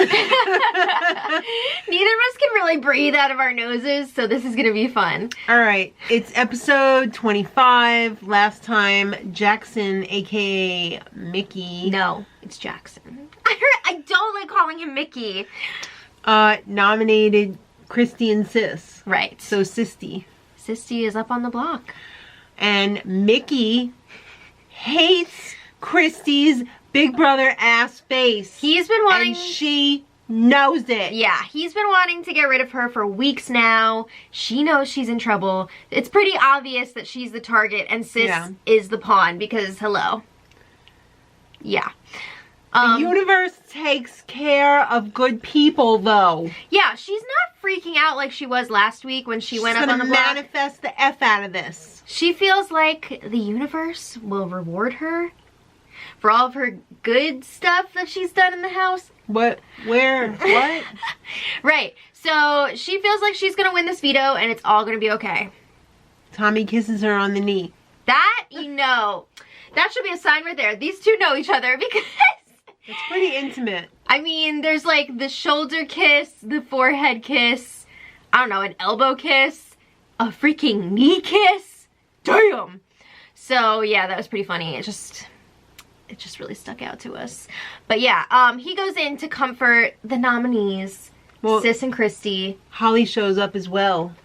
us can really breathe out of our noses, so this is gonna be fun. Alright, it's episode 25. Last time, Jackson, aka Mickey. No, it's Jackson. I don't like calling him Mickey. Nominated Christy and Sis. Right. So Sisty. Sisty is up on the block. And Mickey hates Christy's big brother ass face. He's been wanting... And she knows it. Yeah, he's been wanting to get rid of her for weeks now. She knows she's in trouble. It's pretty obvious that she's the target and Sis is the pawn because, hello. Yeah. The universe takes care of good people, though. Yeah, she's not freaking out like she was last week when she went up on the block. She's gonna manifest the F out of this. She feels like the universe will reward her for all of her good stuff that she's done in the house. What? Where? What? Right. So she feels like she's gonna win this veto and it's all gonna be okay. Tommy kisses her on the knee. That, that should be a sign right there. These two know each other because... It's pretty intimate. I mean, there's like the shoulder kiss, the forehead kiss, I don't know, an elbow kiss, a freaking knee kiss. Damn! So yeah, that was pretty funny. It just really stuck out to us. But yeah, he goes in to comfort the nominees, Sis and Christy. Holly shows up as well.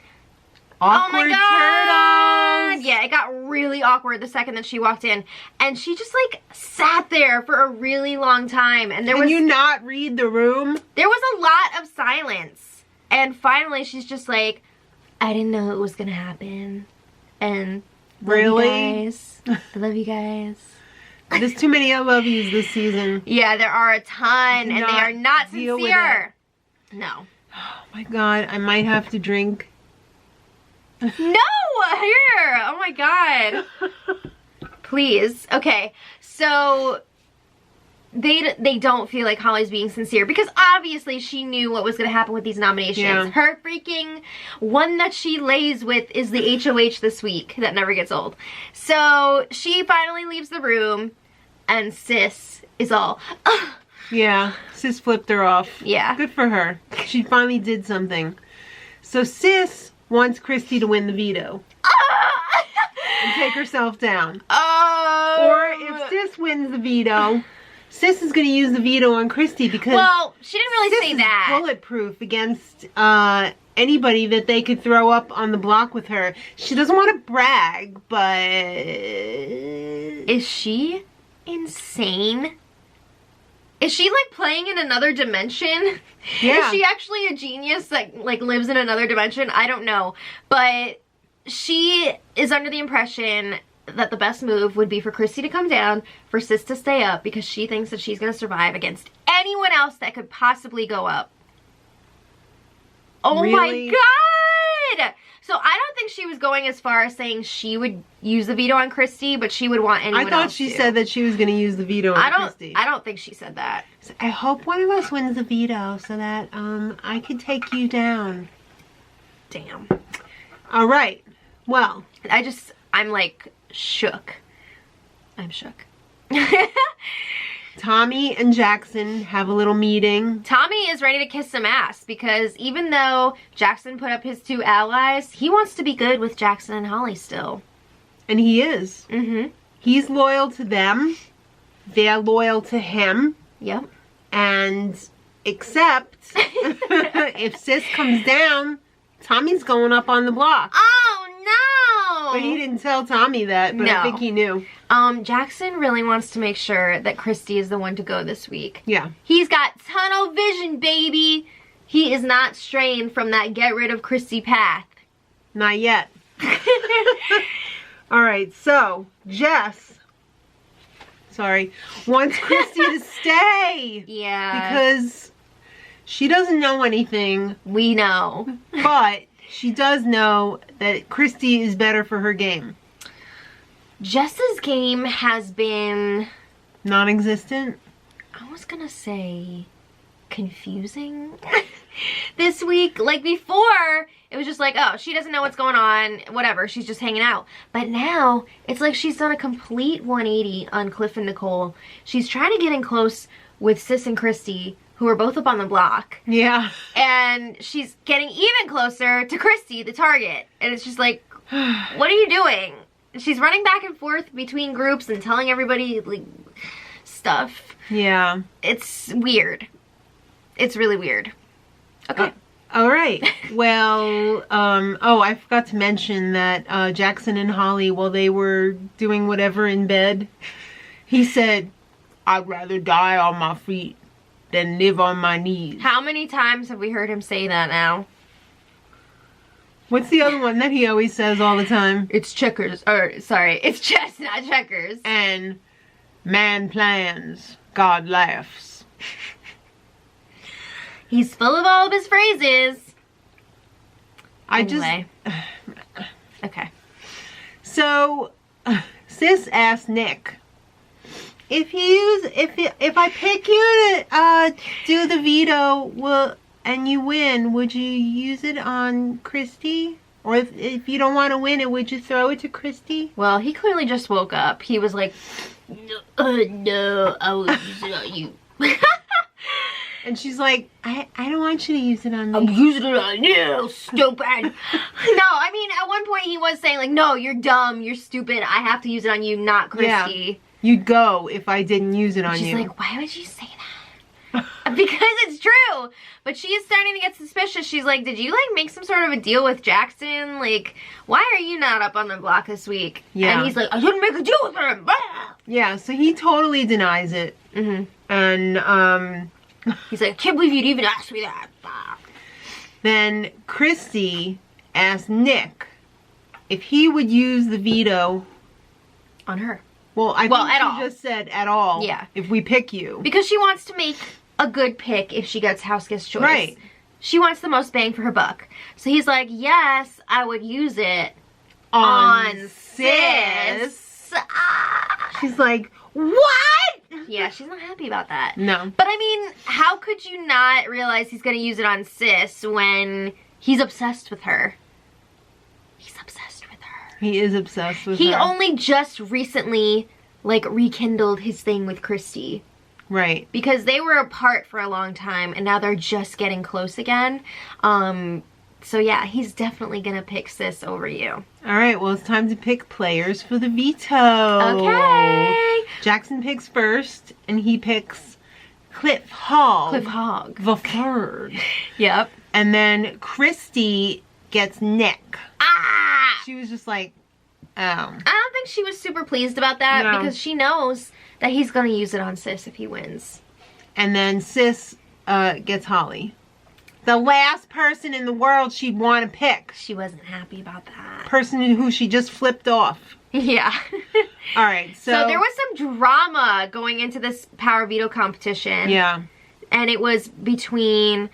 Awkward oh my God. turtles! Yeah, it got really awkward the second that she walked in. And she just like sat there for a really long time. And Can you not read the room? There was a lot of silence. And finally she's just like, I didn't know it was gonna happen. And really? Love you guys. I love you guys. There's too many I love yous this season. Yeah, there are a ton. And they are not sincere. No. Oh my God, I might have to drink. No! Here! Oh my God. Please. Okay, so they don't feel like Holly's being sincere because obviously she knew what was going to happen with these nominations. Yeah. Her freaking one that she lays with is the HOH this week that never gets old. So she finally leaves the room and Sis is all, ugh. Yeah, Sis flipped her off. Yeah. Good for her. She finally did something. So Sis wants Christy to win the veto. And take herself down. Or if Sis wins the veto, Sis is going to use the veto on Christy because... Well, she didn't really say that. Sis is bulletproof against anybody that they could throw up on the block with her. She doesn't want to brag, but... Is she insane? Is she like playing in another dimension? Yeah. Is she actually a genius that like lives in another dimension? I don't know. But she is under the impression that the best move would be for Christy to come down, for Sis to stay up because she thinks that she's going to survive against anyone else that could possibly go up. Oh really? My God! So I don't think she was going as far as saying she would use the veto on Christy, but she would want anyone else I thought she said that she was going to use the veto on Christy. I don't think she said that. So I hope one of us wins the veto so that I can take you down. Damn. All right. Well. I'm like shook. I'm shook. Tommy and Jackson have a little meeting. Tommy is ready to kiss some ass because even though Jackson put up his two allies, he wants to be good with Jackson and Holly still. And he is. Mm-hmm. He's loyal to them. They're loyal to him. Yep. And except if Sis comes down, Tommy's going up on the block. Oh, no! But he didn't tell Tommy that, but I think he knew. Jackson really wants to make sure that Christy is the one to go this week. Yeah. He's got tunnel vision, baby. He is not straying from that get rid of Christy path. Not yet. Alright, so Jess, wants Christy to stay. Yeah. Because she doesn't know anything. We know. But she does know that Christy is better for her game. Jess's game has been... non-existent? I was gonna say confusing this week. Like before, it was just like, oh, she doesn't know what's going on, whatever, she's just hanging out. But now, it's like she's done a complete 180 on Cliff and Nicole. She's trying to get in close with Sis and Christy, who are both up on the block. Yeah. And she's getting even closer to Christy, the target. And it's just like, what are you doing? She's running back and forth between groups and telling everybody, like, stuff. Yeah. It's weird. It's really weird. Okay. All right. Well, oh, I forgot to mention that Jackson and Holly, while they were doing whatever in bed, he said, I'd rather die on my feet than live on my knees. How many times have we heard him say that now? What's the other one that he always says all the time? It's checkers. Or, sorry, it's chess, not checkers. And man plans, God laughs. He's full of all of his phrases. Anyway. Okay. So, Sis asked Nick, if I pick you to do the veto, and you win, would you use it on Christy? Or if you don't want to win it, would you throw it to Christy? Well, he clearly just woke up. He was like, no, I will use it on you. And she's like, I don't want you to use it on me. I'm using it on you, stupid. No, I mean, at one point he was saying, like, no, you're dumb, you're stupid, I have to use it on you, not Christy. Yeah. You'd go if I didn't use it on you. She's like, why would you say that? Because it's true. But she is starting to get suspicious. She's like, did you, like, make some sort of a deal with Jackson? Like, why are you not up on the block this week? Yeah. And he's like, I didn't make a deal with him. Yeah, so he totally denies it. Mm-hmm. And, he's like, I can't believe you'd even ask me that. Then Christy asked Nick if he would use the veto on her. Well, I think at she all. just said at all. Yeah. If we pick you. Because she wants to make a good pick if she gets house guest choice. Right. She wants the most bang for her buck. So he's like, yes, I would use it on Sis. She's like, what? Yeah, she's not happy about that. No. But I mean, how could you not realize he's going to use it on Sis when he's obsessed with her? He's obsessed with her. He is obsessed with her. He only just recently, like, rekindled his thing with Christy. Right. Because they were apart for a long time, and now they're just getting close again. So yeah, he's definitely gonna pick Sis over you. All right, well, it's time to pick players for the veto. Okay. Jackson picks first, and he picks Cliff Hogg. Cliff Hogg. The third. Yep. And then Christy gets Nick. Ah! She was just like, oh. I don't think she was super pleased about that No. because she knows that he's gonna use it on Sis if he wins. And then Sis gets Holly. The last person in the world she'd want to pick. She wasn't happy about that. Person who she just flipped off. Yeah. All right, so there was some drama going into this power veto competition. Yeah. And it was between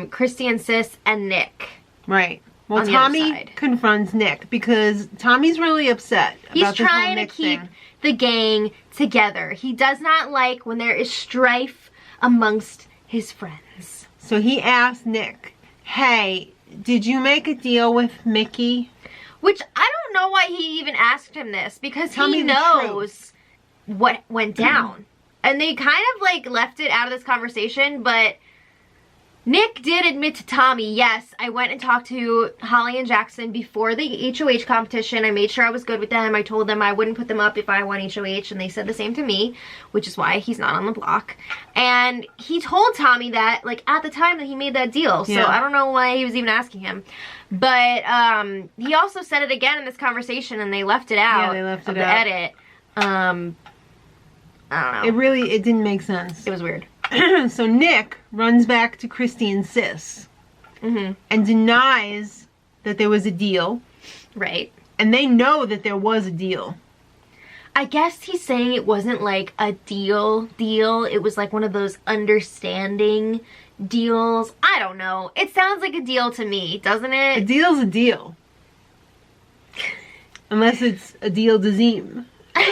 Christy and Sis and Nick. Right. Well, On the Tommy other side. confronts Nick because Tommy's really upset He's about this whole trying to Nick keep thing. the gang together. He does not like when there is strife amongst his friends. So he asked Nick, hey, did you make a deal with Mickey? Which I don't know why he even asked him this because Tell me he the knows what went down. And they kind of like left it out of this conversation, but Nick did admit to Tommy, yes, I went and talked to Holly and Jackson before the HOH competition. I made sure I was good with them. I told them I wouldn't put them up if I won HOH, and they said the same to me, which is why he's not on the block. And he told Tommy that, like, at the time that he made that deal. So Yeah. I don't know why he was even asking him. But he also said it again in this conversation, and they left it out they left of it the out. edit. I don't know. It didn't make sense. It was weird. So Nick runs back to Christy and Sis Mm-hmm. and denies that there was a deal. Right. And they know that there was a deal. I guess he's saying it wasn't like a deal. It was like one of those understanding deals. I don't know. It sounds like a deal to me, doesn't A it? deal's a deal. Unless it's a deal d'azim. Yeah.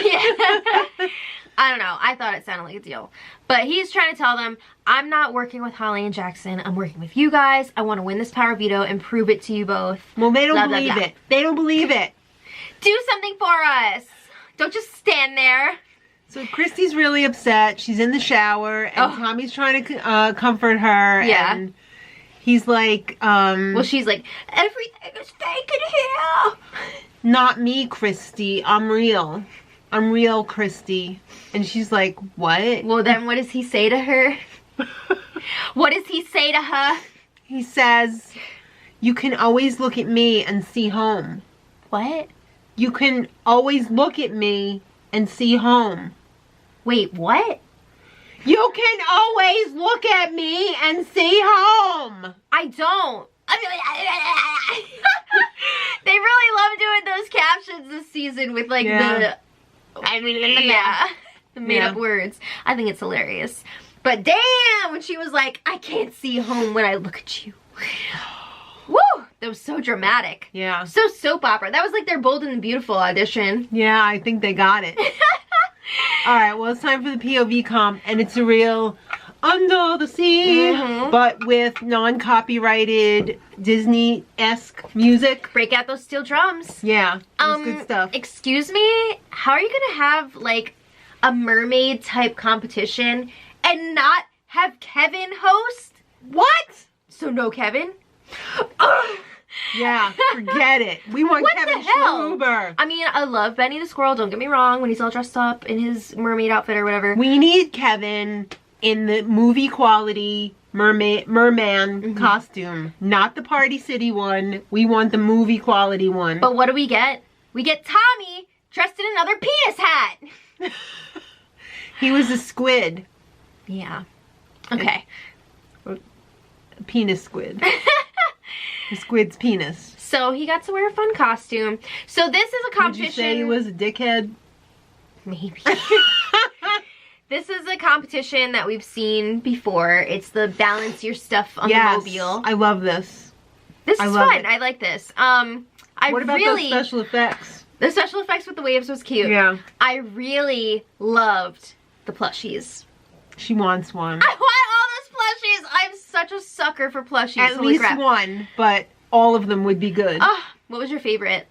I don't know. I thought it sounded like a deal. But he's trying to tell them, I'm not working with Holly and Jackson. I'm working with you guys. I want to win this power veto and prove it to you both. Well, they don't Blah, blah, believe blah. it. They don't believe it. Do something for us. Don't just stand there. So Christy's really upset. She's in the shower, and Tommy's trying to comfort her. Yeah. And he's like, well, she's like, everything is fake in here. Not me, Christy. I'm real. I'm real, Christy. And she's like, what? Well, then what does he say to her? What does he say to her? He says, you can always look at me and see home. What? You can always look at me and see home. Wait, what? You can always look at me and see home. I don't. They really love doing those captions this season with like the made up words. I think it's hilarious. But damn, when she was like, I can't see home when I look at you. Woo! That was so dramatic. Yeah. So soap opera. That was like their Bold and the Beautiful audition. Yeah, I think they got it. Alright, well, it's time for the POV comp, and it's a real Under the Sea, but with non-copyrighted Disney-esque music. Break out those steel drums. Yeah, it was good stuff. Excuse me? How are you gonna have like a mermaid type competition and not have Kevin host? What? So no Kevin? Yeah, forget it. We want What Kevin the hell? Schluber. I mean, I love Benny the Squirrel, don't get me wrong, when he's all dressed up in his mermaid outfit or whatever. We need Kevin in the movie quality merman costume, not the Party City one. We want the movie quality one. But what do we get? We get Tommy dressed in another penis hat. He was a squid. Yeah. Okay. A penis squid. The squid's penis. So he got to wear a fun costume. So this is a competition. Would you say he was a dickhead? Maybe. This is a competition that we've seen before. It's the balance your stuff on the mobile. I love this. This is fun. I like this. What about those special effects? The special effects with the waves was cute. Yeah. I really loved the plushies. She wants one. I want all those plushies. I'm such a sucker for plushies. At least one, but all of them would be good. What was your favorite?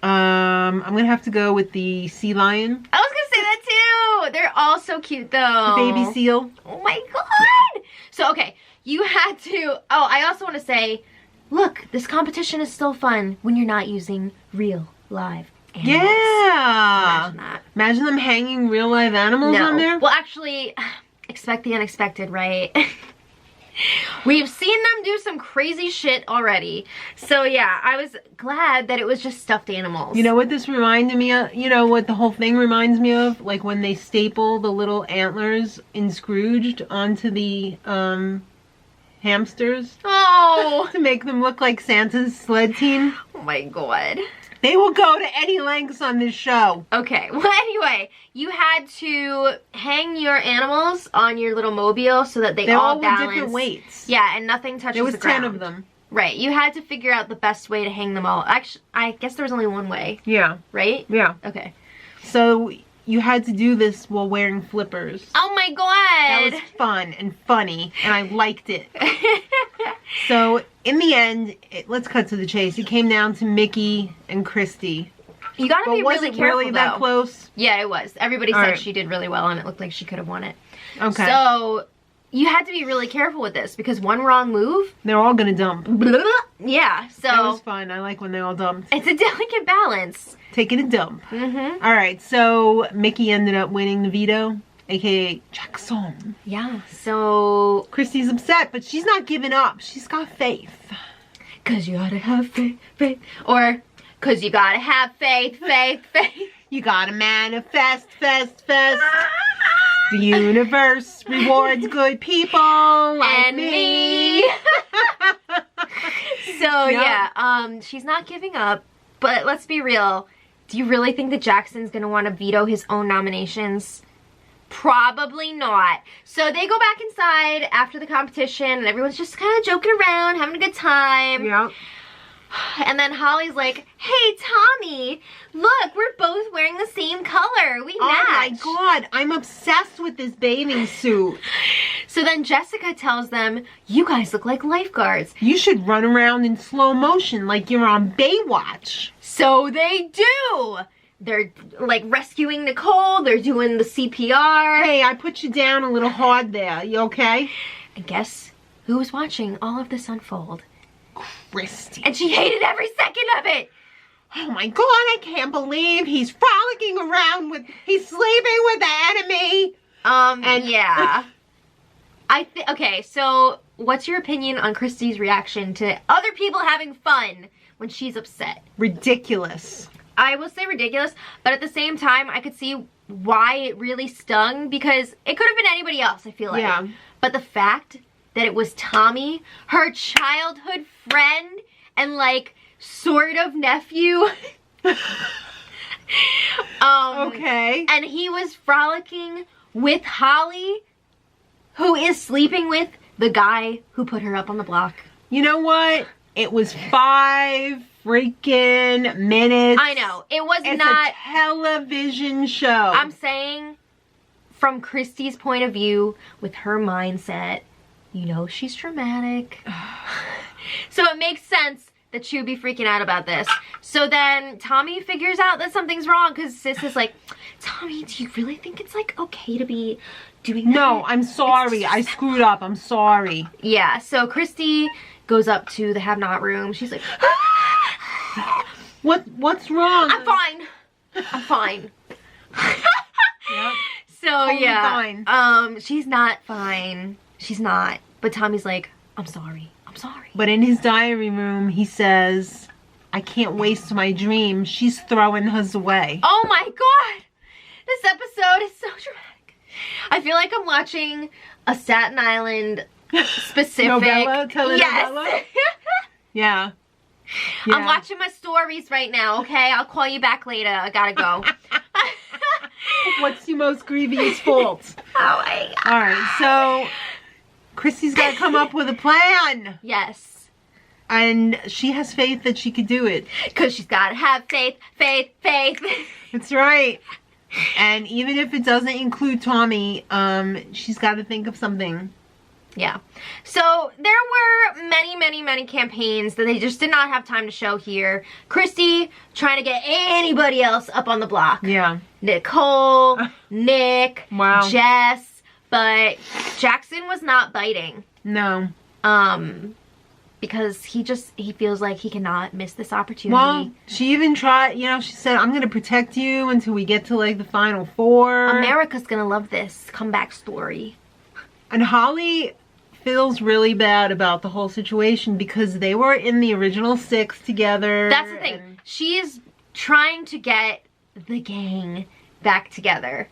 I'm gonna have to go with the sea lion. I was gonna say that too. They're all so cute though. The baby seal. Oh my god. So okay, you had to. Oh, I also want to say, look, this competition is still fun when you're not using real live animals. Yeah. Imagine that. Imagine them hanging real live animals on there. Well, actually, expect the unexpected, right? We've seen them do some crazy shit already. So yeah, I was glad that it was just stuffed animals. You know what this reminded me of? You know what the whole thing reminds me of? Like when they staple the little antlers in Scrooged onto the hamsters. Oh! To make them look like Santa's sled team. Oh my god. They will go to any lengths on this show. Okay, well anyway, you had to hang your animals on your little mobile so that they all balance. With different weights. Yeah, and nothing touches the ground. There was 10 of them. Right, you had to figure out the best way to hang them all. Actually, I guess there was only one way. Yeah. Right? Yeah. Okay. So you had to do this while wearing flippers. Oh my god! That was fun and funny, and I liked it. So, in the end, let's cut to the chase. It came down to Mickey and Christy. You gotta be really careful, was it really that close? Yeah, it was. Everybody said she did really well, and it looked like she could have won it. Okay. So, you had to be really careful with this, because one wrong move... They're all gonna dump. Yeah, so... That was fun. I like when they all dumped. It's a delicate balance. Taking a dump. Alright, so Mickey ended up winning the veto, aka Jackson. Yeah, so... Christy's upset, but she's not giving up. She's got faith. Cause you gotta have faith, faith. Or, cause you gotta have faith, faith, faith. You gotta manifest, fest. The universe rewards good people like me. So yeah, she's not giving up. But let's be real. Do you really think that Jackson's gonna want to veto his own nominations? Probably not. So they go back inside after the competition and everyone's just kind of joking around, having a good time. Yeah. And then Holly's like, hey, Tommy, look, we're both wearing the same color. We match. Oh my god, I'm obsessed with this bathing suit. So then Jessica tells them, you guys look like lifeguards. You should run around in slow motion like you're on Baywatch. So they do. They're like rescuing Nicole. They're doing the CPR. Hey, I put you down a little hard there. You okay? And guess who was watching all of this unfold? Christy. And she hated every second of it. Oh my God, I can't believe he's frolicking around with, he's sleeping with the enemy. And yeah. Okay, so what's your opinion on Christy's reaction to other people having fun when she's upset? Ridiculous. I will say ridiculous, but at the same time, I could see why it really stung, because it could have been anybody else, I feel like. Yeah. But the fact that it was Tommy, her childhood friend, and like sort of nephew. Okay. And he was frolicking with Holly, who is sleeping with the guy who put her up on the block. You know what? It was 5 freaking minutes. I know. It was it's not a television show. I'm saying from Christy's point of view, with her mindset, you know she's dramatic. So it makes sense that she would be freaking out about this. So then Tommy figures out that something's wrong, because Sis is like, Tommy, do you really think it's like okay to be doing that? No, I'm sorry. I screwed up. I'm sorry. Yeah, so Christy goes up to the have-not room. She's like, What's wrong? I'm fine. I'm fine. Yep. So Totally yeah, fine. She's not fine. She's not. But Tommy's like, I'm sorry. I'm sorry. But in his diary room, he says, I can't waste my dream. She's throwing hers away. Oh my God. This episode is so dramatic. I feel like I'm watching a Staten Island specific. Novella? Telenovela? Yes. Yeah. I'm watching my stories right now, okay? I'll call you back later. I gotta go. What's your most grievous fault? Oh my God. Alright, so Christy's got to come up with a plan. Yes. And she has faith that she could do it. Because she's gotta have faith, faith, faith. That's right. And even if it doesn't include Tommy, she's got to think of something. Yeah. So there were many campaigns that they just did not have time to show here. Christy trying to get anybody else up on the block. Yeah. Nicole, Nick, Wow. Jess, but Jackson was not biting. No. Because he feels like he cannot miss this opportunity. Well, she even tried, she said, I'm going to protect you until we get to like the final 4. America's gonna love this comeback story. And Holly feels really bad about the whole situation because they were in the original 6 together. That's the thing. She's trying to get the gang back together.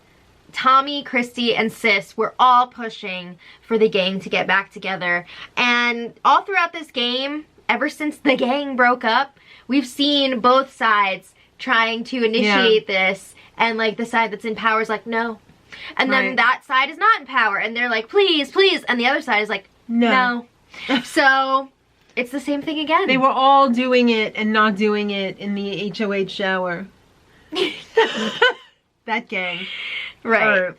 Tommy, Christy, and Sis were all pushing for the gang to get back together. And all throughout this game, ever since the gang broke up, we've seen both sides trying to initiate this. And like the side that's in power is like, no. And then that side is not in power. And they're like, please, please. And the other side is like, no. So it's the same thing again. They were all doing it and not doing it in the HOH shower. That gang. Right.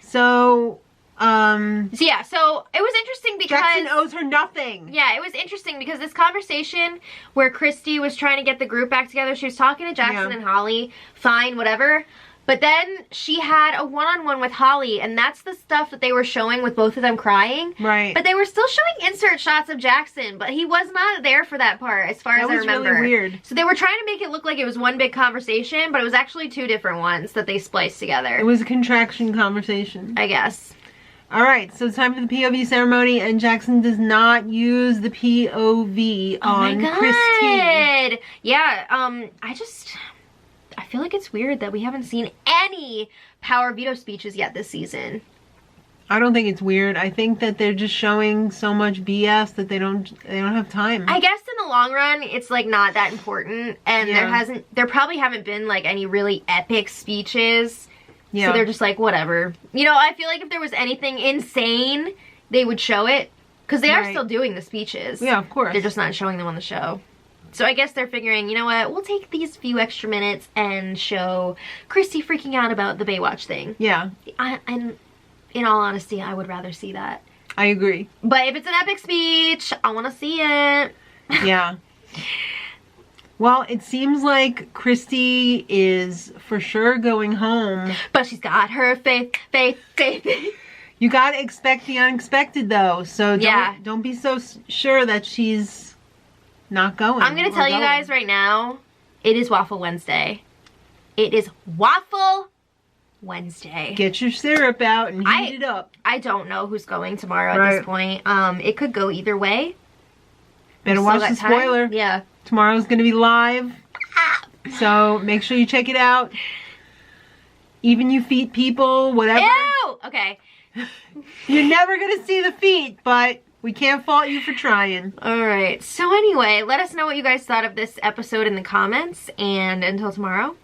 So yeah, so it was interesting because Jackson owes her nothing. Yeah, it was interesting because this conversation where Christy was trying to get the group back together, she was talking to Jackson and Holly, fine, whatever. But then she had a one-on-one with Holly, and that's the stuff that they were showing with both of them crying. Right. But they were still showing insert shots of Jackson, but he was not there for that part, as far as I remember. That was really weird. So they were trying to make it look like it was one big conversation, but it was actually 2 different ones that they spliced together. It was a contraction conversation. I guess. Alright, so it's time for the POV ceremony, and Jackson does not use the POV on Christy. Yeah, I feel like it's weird that we haven't seen any power veto speeches yet this season. I don't think it's weird. I think that they're just showing so much BS that they don't have time. I guess in the long run, it's like not that important, and there probably haven't been like any really epic speeches. Yeah. So they're just like, whatever. I feel like if there was anything insane, they would show it, because they are still doing the speeches. Yeah, of course. They're just not showing them on the show. So I guess they're figuring, you know what, we'll take these few extra minutes and show Christy freaking out about the Baywatch thing. Yeah. And in all honesty, I would rather see that. I agree. But if it's an epic speech, I want to see it. Yeah. Well, it seems like Christy is for sure going home. But she's got her faith. You gotta expect the unexpected, though. So don't be so sure that she's not going. I'm gonna tell you guys right now, it is Waffle Wednesday. It is Waffle Wednesday. Get your syrup out and heat it up. I don't know who's going tomorrow at this point. It could go either way. Better watch the spoiler. Yeah. Tomorrow's gonna be live. So make sure you check it out. Even you feet people, whatever. Ew! Okay. You're never gonna see the feet, but we can't fault you for trying. Alright, so anyway, let us know what you guys thought of this episode in the comments, and until tomorrow,